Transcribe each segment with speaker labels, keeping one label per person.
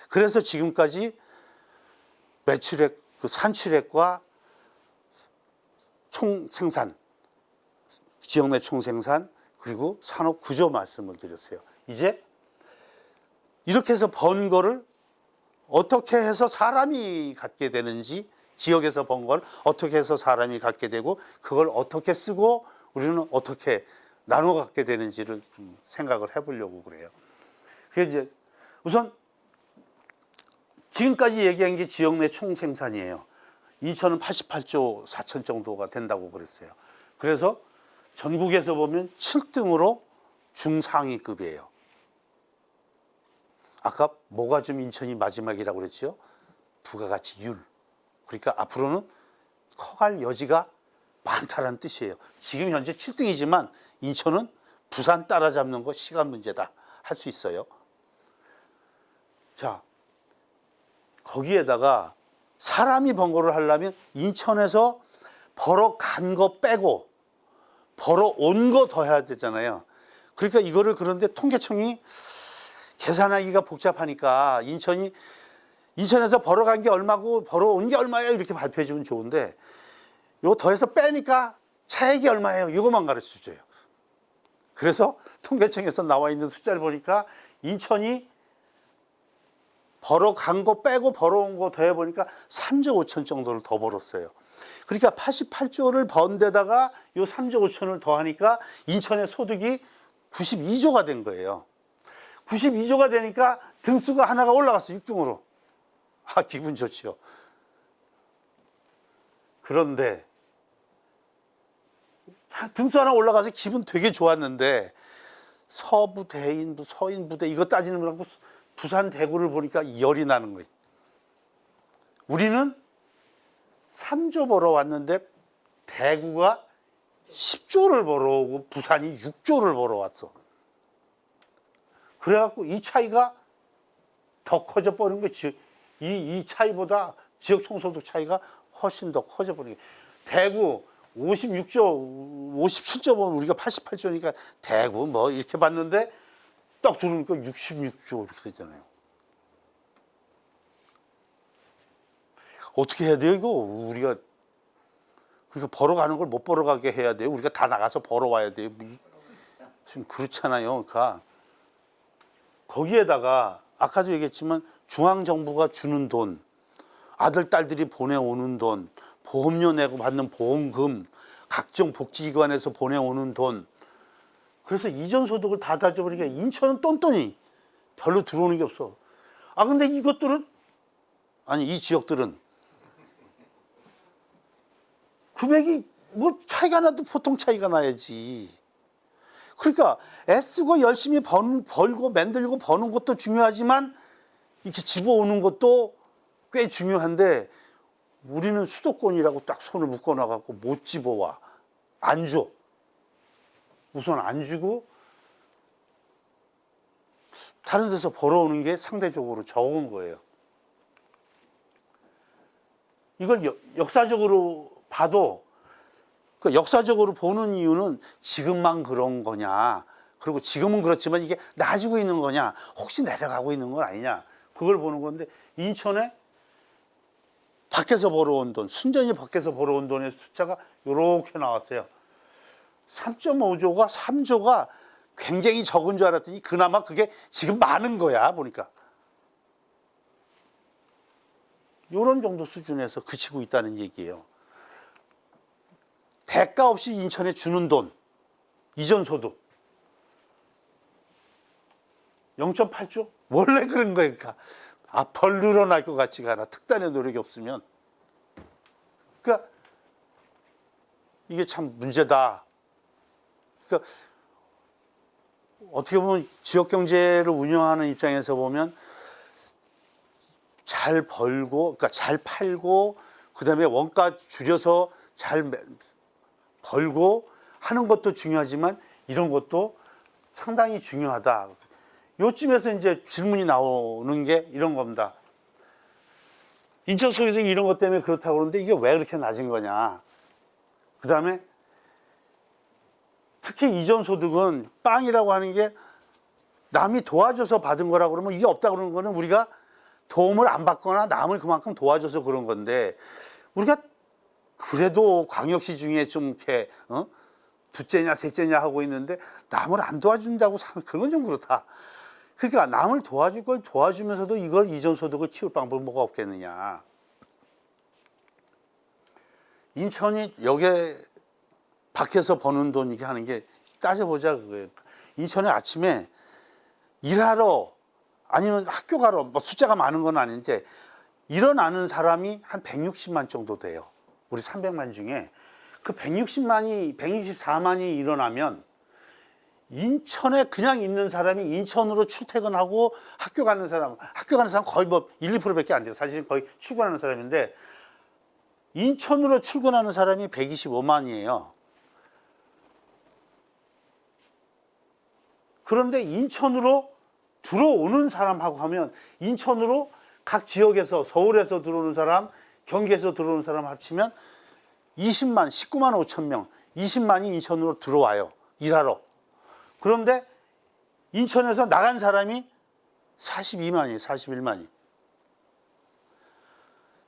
Speaker 1: 그래서 지금까지 매출액, 그 산출액과 총생산, 지역 내 총생산, 그리고 산업 구조 말씀을 드렸어요. 이제 이렇게 해서 번 거를 어떻게 해서 사람이 갖게 되는지, 지역에서 번 걸 어떻게 해서 사람이 갖게 되고, 그걸 어떻게 쓰고 우리는 어떻게 나눠 갖게 되는지를 좀 생각을 해보려고 그래요. 그게 이제 우선 지금까지 얘기한 게 지역 내 총생산이에요. 인천은 88조 4천 정도가 된다고 그랬어요. 그래서 전국에서 보면 7등으로 중상위급이에요. 아까 뭐가 좀 인천이 마지막이라고 그랬죠? 부가가치율. 그러니까 앞으로는 커갈 여지가 많다는 뜻이에요. 지금 현재 7등이지만 인천은 부산 따라잡는 거 시간 문제다 할 수 있어요. 자, 거기에다가 사람이 번거를 하려면 인천에서 벌어간 거 빼고 벌어온 거 더 해야 되잖아요. 그러니까 이거를 그런데 통계청이 계산하기가 복잡하니까 인천에서 벌어간 게 얼마고 벌어온 게 얼마예요 이렇게 발표해 주면 좋은데, 이거 더해서 빼니까 차액이 얼마예요 이거만 가르쳐 줘요. 그래서 통계청에서 나와 있는 숫자를 보니까 인천이 벌어간 거 빼고 벌어온 거 더해 보니까 3조 5천 정도를 더 벌었어요. 그러니까 88조를 번 데다가 요 3조 5천을 더하니까 인천의 소득이 92조가 된 거예요. 92조가 되니까 등수가 하나가 올라갔어, 6등으로. 아, 기분 좋죠. 그런데 등수 하나 올라가서 기분 되게 좋았는데 서부 대인부, 서인부대 이거 따지는 거라고 부산 대구를 보니까 열이 나는 거예요. 우리는 3조 벌어왔는데 대구가 10조를 벌어오고 부산이 6조를 벌어왔어. 그래갖고 이 차이가 더 커져 버린 거지. 이 차이보다 지역 총소득 차이가 훨씬 더 커져 버린 거예요. 대구 56조, 57조 보면 우리가 88조니까 대구 뭐 이렇게 봤는데 딱 들으니까 66조 이렇게 되잖아요. 어떻게 해야 돼요, 이거? 우리가 그러니까 벌어가는 걸 못 벌어가게 해야 돼요. 우리가 다 나가서 벌어와야 돼요. 지금 그렇잖아요. 그러니까 거기에다가 아까도 얘기했지만 중앙정부가 주는 돈, 아들, 딸들이 보내오는 돈, 보험료 내고 받는 보험금, 각종 복지기관에서 보내오는 돈. 그래서 이전 소득을 다 따져보니까 인천은 똔똔이 별로 들어오는 게 없어. 아, 근데 이것들은, 아니, 이 지역들은 금액이 뭐 차이가 나도 보통 차이가 나야지. 그러니까 애쓰고 열심히 벌고 만들고 버는 것도 중요하지만 이렇게 집어오는 것도 꽤 중요한데 우리는 수도권이라고 딱 손을 묶어 놔갖고 못 집어와. 안 줘. 우선 안 주고 다른 데서 벌어오는 게 상대적으로 적은 거예요. 이걸 역사적으로 봐도, 그러니까 역사적으로 보는 이유는 지금만 그런 거냐, 그리고 지금은 그렇지만 이게 나아지고 있는 거냐, 혹시 내려가고 있는 건 아니냐, 그걸 보는 건데 인천에 밖에서 벌어온 돈, 순전히 밖에서 벌어온 돈의 숫자가 이렇게 나왔어요. 3.5조가 3조가 굉장히 적은 줄 알았더니 그나마 그게 지금 많은 거야 보니까. 이런 정도 수준에서 그치고 있다는 얘기예요. 대가 없이 인천에 주는 돈, 이전 소득 0.8조? 원래 그런 거니까. 아, 벌 늘어날 것 같지가 않아. 특단의 노력이 없으면. 그러니까 이게 참 문제다. 그러니까 어떻게 보면 지역 경제를 운영하는 입장에서 보면 잘 벌고, 그러니까 잘 팔고, 그다음에 원가 줄여서 잘 벌고 하는 것도 중요하지만 이런 것도 상당히 중요하다. 요쯤에서 이제 질문이 나오는 게 이런 겁니다. 인천 소유득이 이런 것 때문에 그렇다고 그러는데 이게 왜 그렇게 낮은 거냐. 그 다음에 특히 이전 소득은 빵이라고 하는 게 남이 도와줘서 받은 거라고 그러면 이게 없다고 그러는 거는 우리가 도움을 안 받거나 남을 그만큼 도와줘서 그런 건데, 우리가 그래도 광역시 중에 좀 이렇게 둘째냐 셋째냐 하고 있는데 남을 안 도와준다고 사는 그런 건 좀 그렇다. 그러니까 남을 도와줄 걸 도와주면서도 이걸 이전소득을 키울 방법이 뭐가 없겠느냐. 인천이 여기에 밖에서 버는 돈 이렇게 하는 게 따져보자 그거예요. 인천에 아침에 일하러 아니면 학교 가러, 뭐 숫자가 많은 건 아닌데 일어나는 사람이 한 160만 정도 돼요. 우리 300만 중에 그 164만이 일어나면 인천에 그냥 있는 사람이 인천으로 출퇴근하고 학교 가는 사람 거의 뭐 1, 2%밖에 안 돼요. 사실은 거의 출근하는 사람인데 인천으로 출근하는 사람이 125만이에요. 그런데 인천으로 들어오는 사람하고 하면 인천으로 각 지역에서 서울에서 들어오는 사람, 경기에서 들어오는 사람 합치면 20만, 19만 5천 명, 20만이 인천으로 들어와요. 일하러. 그런데 인천에서 나간 사람이 42만이에요. 41만이.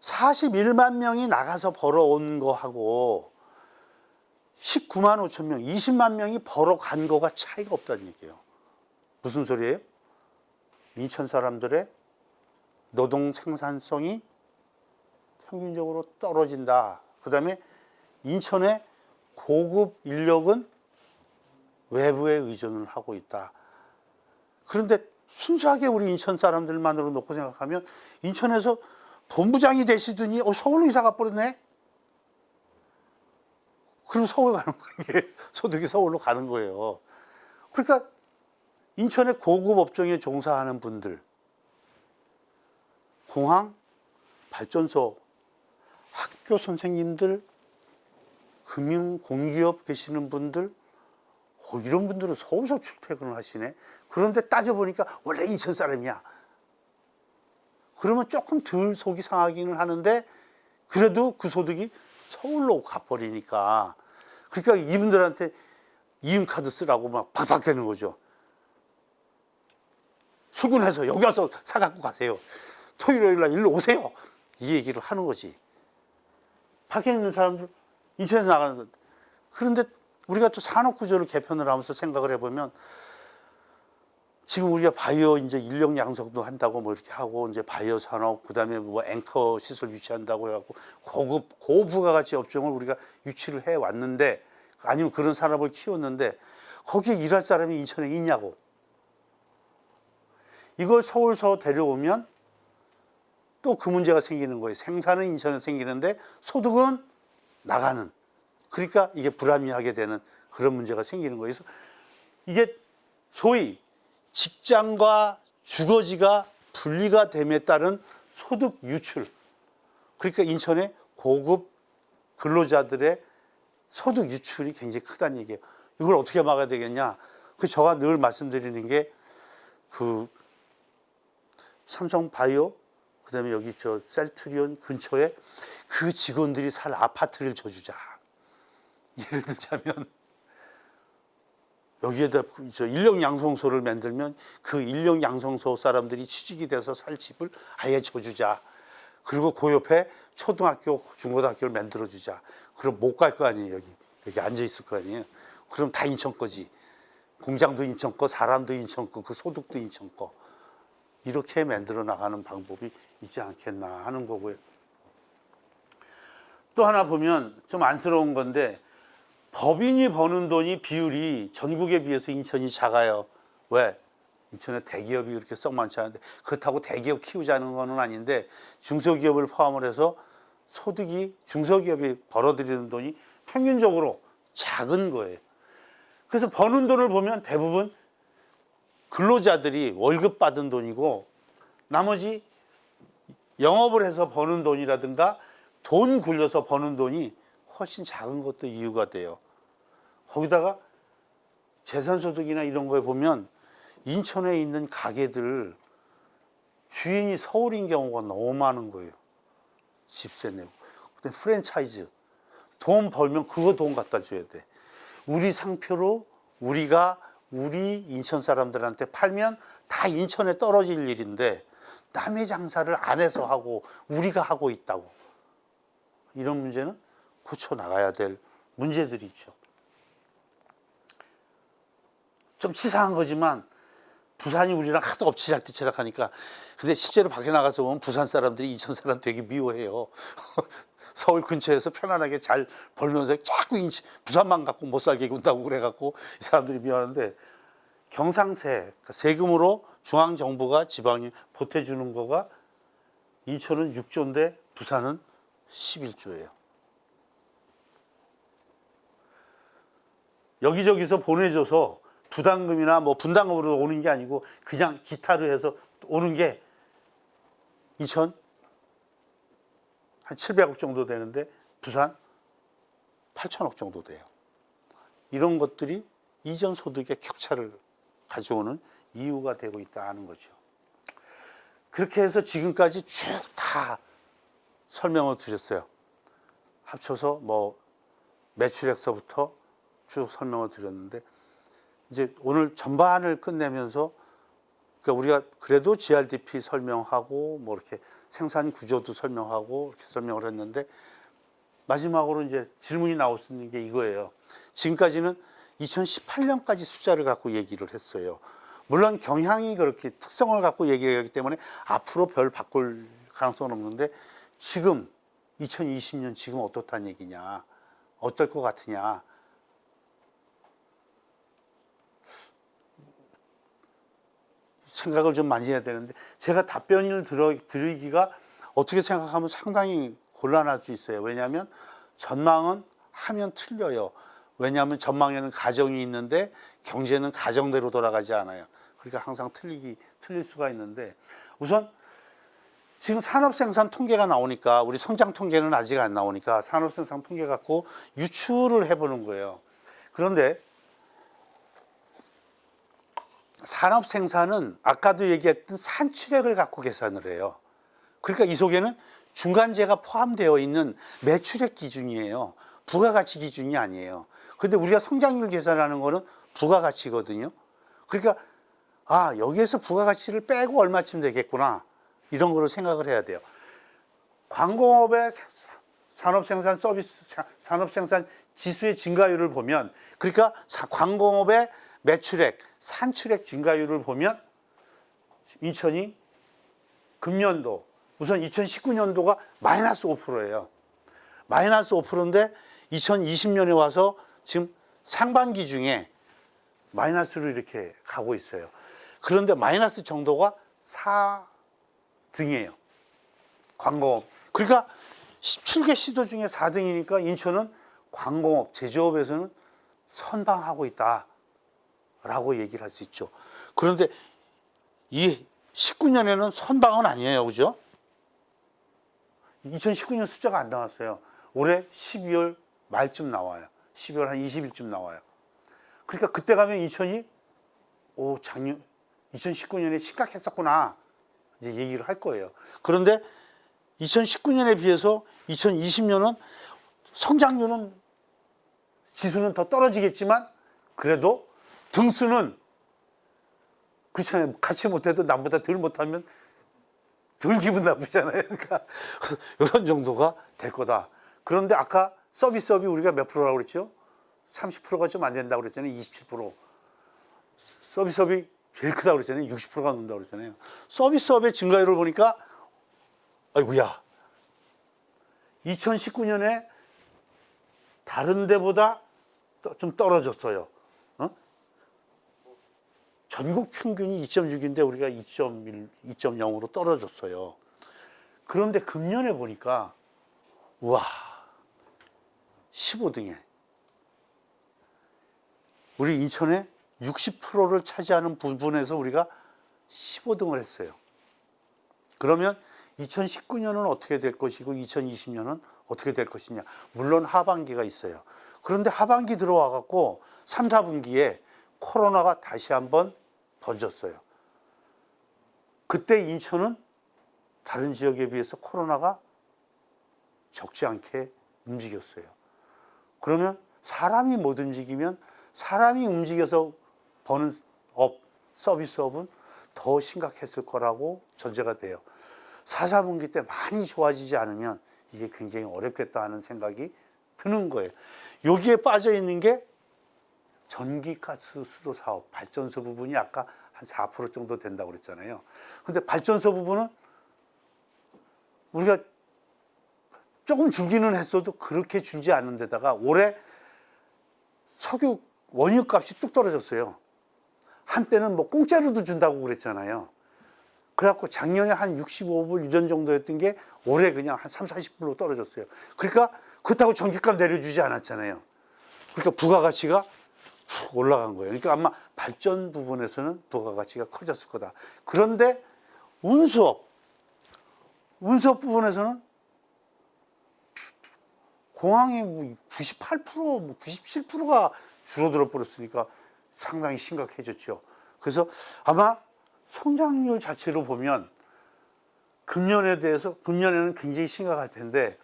Speaker 1: 41만 명이 나가서 벌어온 거하고 19만 5천 명, 20만 명이 벌어간 거가 차이가 없다는 얘기예요. 무슨 소리예요? 인천 사람들의 노동 생산성이 평균적으로 떨어진다. 그 다음에 인천의 고급 인력은 외부에 의존을 하고 있다. 그런데 순수하게 우리 인천 사람들만으로 놓고 생각하면 인천에서 본부장이 되시더니 서울로 이사 가버렸네. 그럼 서울 가는 거예요. 소득이 서울로 가는 거예요. 그러니까 인천의 고급 업종에 종사하는 분들, 공항, 발전소, 학교 선생님들, 금융, 공기업 계시는 분들, 이런 분들은 서울서 출퇴근을 하시네. 그런데 따져보니까 원래 인천 사람이야. 그러면 조금 덜 속이 상하기는 하는데 그래도 그 소득이 서울로 가버리니까, 그러니까 이분들한테 이윤카드 쓰라고 막 박박대는 거죠. 출근해서 여기 와서 사갖고 가세요. 토요일 날 일로 오세요. 이 얘기를 하는 거지. 밖에 있는 사람들 인천에서 나가는 것. 그런데 우리가 또 산업구조를 개편을 하면서 생각을 해보면 지금 우리가 바이오 이제 인력 양성도 한다고 뭐 이렇게 하고 이제 바이오 산업, 그다음에 뭐 앵커 시설 유치한다고 해갖고 고급 고부가가치 업종을 우리가 유치를 해 왔는데, 아니면 그런 산업을 키웠는데 거기에 일할 사람이 인천에 있냐고. 이걸 서울서 데려오면 또 그 문제가 생기는 거예요. 생산은 인천에 생기는데 소득은 나가는. 그러니까 이게 불합리하게 되는 그런 문제가 생기는 거예요. 그래서 이게 소위 직장과 주거지가 분리가 됨에 따른 소득 유출. 그러니까 인천의 고급 근로자들의 소득 유출이 굉장히 크다는 얘기예요. 이걸 어떻게 막아야 되겠냐? 제가 늘 말씀드리는 게 삼성바이오, 그다음에 여기 셀트리온 근처에 그 직원들이 살 아파트를 줘주자. 예를 들자면 여기에다 인력 양성소를 만들면 그 인력 양성소 사람들이 취직이 돼서 살 집을 아예 줘주자. 그리고 그 옆에 초등학교, 중고등학교를 만들어주자. 그럼 못 갈 거 아니에요. 여기 앉아 있을 거 아니에요. 그럼 다 인천 거지. 공장도 인천 거, 사람도 인천 거, 그 소득도 인천 거. 이렇게 만들어 나가는 방법이 있지 않겠나 하는 거고요. 또 하나 보면 좀 안쓰러운 건데, 법인이 버는 돈이 비율이 전국에 비해서 인천이 작아요. 왜? 인천에 대기업이 그렇게 썩 많지 않은데, 그렇다고 대기업 키우자는 건 아닌데 중소기업을 포함을 해서 소득이, 중소기업이 벌어들이는 돈이 평균적으로 작은 거예요. 그래서 버는 돈을 보면 대부분 근로자들이 월급 받은 돈이고, 나머지 영업을 해서 버는 돈이라든가 돈 굴려서 버는 돈이 훨씬 작은 것도 이유가 돼요. 거기다가 재산소득이나 이런 거에 보면 인천에 있는 가게들 주인이 서울인 경우가 너무 많은 거예요. 집세 내고. 그다음에 프랜차이즈. 돈 벌면 그거 돈 갖다 줘야 돼. 우리 상표로 우리 인천 사람들한테 팔면 다 인천에 떨어질 일인데 남의 장사를 안에서 하고 우리가 하고 있다고. 이런 문제는 고쳐 나가야 될 문제들이죠. 좀 치사한 거지만 부산이 우리랑 하도 엎치락뒤치락 하니까, 근데 실제로 밖에 나가서 보면 부산 사람들이 인천 사람 되게 미워해요. 서울 근처에서 편안하게 잘 벌면서 자꾸 부산만 갖고 못 살게 군다고 그래갖고 이 사람들이 미워하는데, 경상세, 그러니까 세금으로 중앙정부가 지방에 보태주는 거가 인천은 6조인데 부산은 11조예요. 여기저기서 보내줘서 부담금이나 뭐 분담금으로 오는 게 아니고 그냥 기타로 해서 오는 게 인천 한 700억 정도 되는데 부산 8천억 정도 돼요. 이런 것들이 이전 소득의 격차를 가져오는 이유가 되고 있다 하는 거죠. 그렇게 해서 지금까지 쭉 다 설명을 드렸어요. 합쳐서 뭐 매출액서부터 쭉 설명을 드렸는데, 이제 오늘 전반을 끝내면서, 그러니까 우리가 그래도 GRDP 설명하고 뭐 이렇게 생산 구조도 설명하고 이렇게 설명을 했는데, 마지막으로 이제 질문이 나올 수 있는 게 이거예요. 지금까지는 2018년까지 숫자를 갖고 얘기를 했어요. 물론 경향이 그렇게 특성을 갖고 얘기하기 때문에 앞으로 별 바꿀 가능성은 없는데, 지금 2020년 지금 어떻다는 얘기냐, 어떨 것 같으냐. 생각을 좀 많이 해야 되는데, 제가 답변을 드리기가 어떻게 생각하면 상당히 곤란할 수 있어요. 왜냐하면 전망은 하면 틀려요. 왜냐하면 전망에는 가정이 있는데 경제는 가정대로 돌아가지 않아요. 그러니까 항상 틀릴 수가 있는데, 우선 지금 산업생산 통계가 나오니까, 우리 성장 통계는 아직 안 나오니까 산업생산 통계 갖고 유추를 해보는 거예요. 그런데 산업생산은 아까도 얘기했던 산출액을 갖고 계산을 해요. 그러니까 이 속에는 중간재가 포함되어 있는 매출액 기준이에요. 부가가치 기준이 아니에요. 근데 우리가 성장률 계산하는 거는 부가가치거든요. 그러니까 여기에서 부가가치를 빼고 얼마쯤 되겠구나, 이런 거를 생각을 해야 돼요. 광공업의 산업생산 서비스 산업생산 지수의 증가율을 보면, 그러니까 광공업의 매출액, 산출액 증가율을 보면 인천이 금년도, 우선 2019년도가 마이너스 5%예요. 마이너스 5%인데 2020년에 와서 지금 상반기 중에 마이너스로 이렇게 가고 있어요. 그런데 마이너스 정도가 4등이에요. 광공업. 그러니까 17개 시도 중에 4등이니까 인천은 광공업, 제조업에서는 선방하고 있다라고 얘기를 할 수 있죠. 그런데 이 19년에는 선방은 아니에요. 그죠? 2019년 숫자가 안 나왔어요. 올해 12월 말쯤 나와요. 12월 한 20일쯤 나와요. 그러니까 그때 가면 인천이 작년 2019년에 심각했었구나, 이제 얘기를 할 거예요. 그런데 2019년에 비해서 2020년은 성장률은, 지수는 더 떨어지겠지만 그래도 등수는, 그렇잖아요. 같이 못해도 남보다 덜 못하면 덜 기분 나쁘잖아요. 그러니까 이런 정도가 될 거다. 그런데 아까 서비스업이 우리가 몇 프로라고 그랬죠? 30%가 좀 안 된다고 그랬잖아요. 27%. 서비스업이 제일 크다고 그랬잖아요. 60%가 넘는다고 그랬잖아요. 서비스업의 증가율을 보니까, 아이고야, 2019년에 다른 데보다 좀 떨어졌어요. 전국 평균이 2.6인데 우리가 2.1, 2.0으로 떨어졌어요. 그런데 금년에 보니까, 우와, 15등에 우리 인천의 60%를 차지하는 부분에서 우리가 15등을 했어요. 그러면 2019년은 어떻게 될 것이고 2020년은 어떻게 될 것이냐. 물론 하반기가 있어요. 그런데 하반기 들어와 갖고 3, 4분기에 코로나가 다시 한번 번졌어요. 그때 인천은 다른 지역에 비해서 코로나가 적지 않게 움직였어요. 그러면 사람이 못 움직이면, 사람이 움직여서 버는 업, 서비스업은 더 심각했을 거라고 전제가 돼요. 4, 4분기 때 많이 좋아지지 않으면 이게 굉장히 어렵겠다 하는 생각이 드는 거예요. 여기에 빠져 있는 게 전기가스 수도 사업, 발전소 부분이 아까 한 4% 정도 된다고 그랬잖아요. 근데 발전소 부분은 우리가 조금 줄기는 했어도 그렇게 줄지 않는 데다가 올해 석유 원유 값이 뚝 떨어졌어요. 한때는 뭐 공짜로도 준다고 그랬잖아요. 그래갖고 작년에 한 65불 이런 정도였던 게 올해 그냥 한 3, 40불로 떨어졌어요. 그러니까 그렇다고 전기값 내려주지 않았잖아요. 그러니까 부가가치가 훅 올라간 거예요. 그러니까 아마 발전 부분에서는 부가가치가 커졌을 거다. 그런데 운수업 부분에서는 공항이 98%, 97%가 줄어들어 버렸으니까 상당히 심각해졌죠. 그래서 아마 성장률 자체로 보면 금년에는 굉장히 심각할 텐데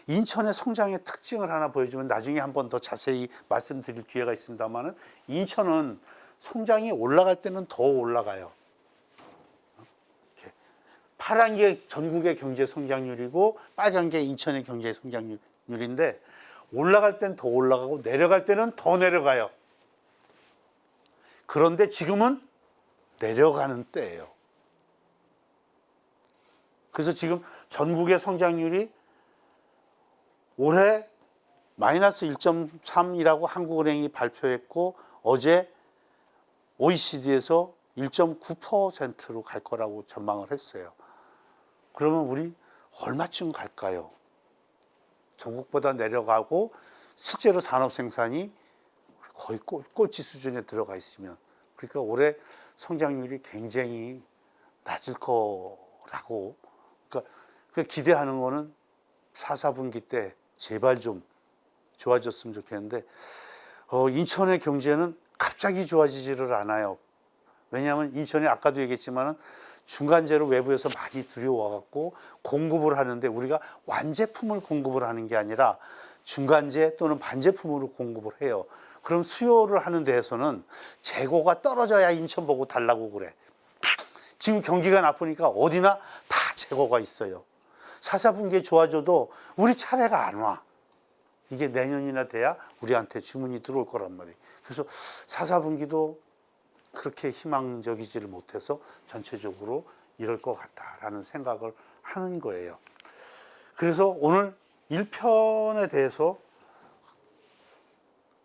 Speaker 1: 인천의 성장의 특징을 하나 보여주면 나중에 한번 더 자세히 말씀드릴 기회가 있습니다만은 인천은 성장이 올라갈 때는 더 올라가요. 이렇게. 파란 게 전국의 경제 성장률이고 빨간 게 인천의 경제 성장률인데 올라갈 때는 더 올라가고 내려갈 때는 더 내려가요. 그런데 지금은 내려가는 때예요. 그래서 지금 전국의 성장률이 올해 마이너스 1.3이라고 한국은행이 발표했고 어제 OECD에서 1.9%로 갈 거라고 전망을 했어요. 그러면 우리 얼마쯤 갈까요? 전국보다 내려가고 실제로 산업 생산이 거의 꼴찌 수준에 들어가 있으면 그러니까 올해 성장률이 굉장히 낮을 거라고 그러니까 기대하는 거는 4, 4분기 때 제발 좀 좋아졌으면 좋겠는데 인천의 경제는 갑자기 좋아지지를 않아요. 왜냐하면 인천이 아까도 얘기했지만은 중간재로 외부에서 많이 들여와갖고 공급을 하는데 우리가 완제품을 공급을 하는 게 아니라 중간재 또는 반제품으로 공급을 해요. 그럼 수요를 하는 데에서는 재고가 떨어져야 인천 보고 달라고 그래. 지금 경기가 나쁘니까 어디나 다 재고가 있어요. 4, 4분기에 좋아져도 우리 차례가 안 와. 이게 내년이나 돼야 우리한테 주문이 들어올 거란 말이에요. 그래서 4, 4분기도 그렇게 희망적이지를 못해서 전체적으로 이럴 것 같다라는 생각을 하는 거예요. 그래서 오늘 1편에 대해서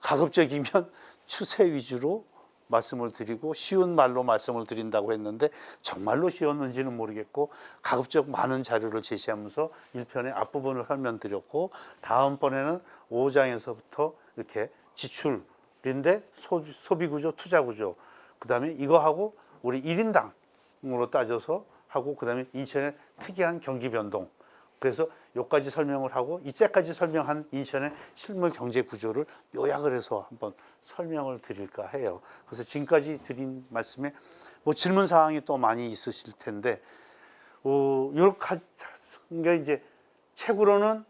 Speaker 1: 가급적이면 추세 위주로 말씀을 드리고 쉬운 말로 말씀을 드린다고 했는데 정말로 쉬웠는지는 모르겠고 가급적 많은 자료를 제시하면서 1편의 앞부분을 설명드렸고 다음번에는 5장에서부터 이렇게 지출인데 소비구조, 투자구조 그 다음에 이거하고 우리 1인당으로 따져서 하고 그 다음에 인천의 특이한 경기 변동 그래서 여기까지 설명을 하고 이때까지 설명한 인천의 실물 경제 구조를 요약을 해서 한번 설명을 드릴까 해요. 그래서 지금까지 드린 말씀에 뭐 질문 사항이 또 많이 있으실 텐데, 이렇게 이제 책으로는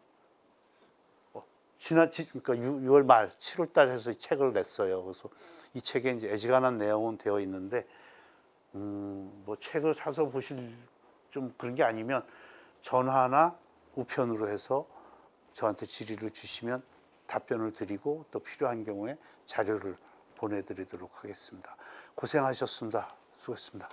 Speaker 1: 그러니까 6월 말, 7월 달 해서 책을 냈어요. 그래서 이 책에 이제 애지간한 내용은 되어 있는데, 뭐 책을 사서 보실 좀 그런 게 아니면 전화나 우편으로 해서 저한테 질의를 주시면 답변을 드리고 또 필요한 경우에 자료를 보내드리도록 하겠습니다. 고생하셨습니다. 수고했습니다.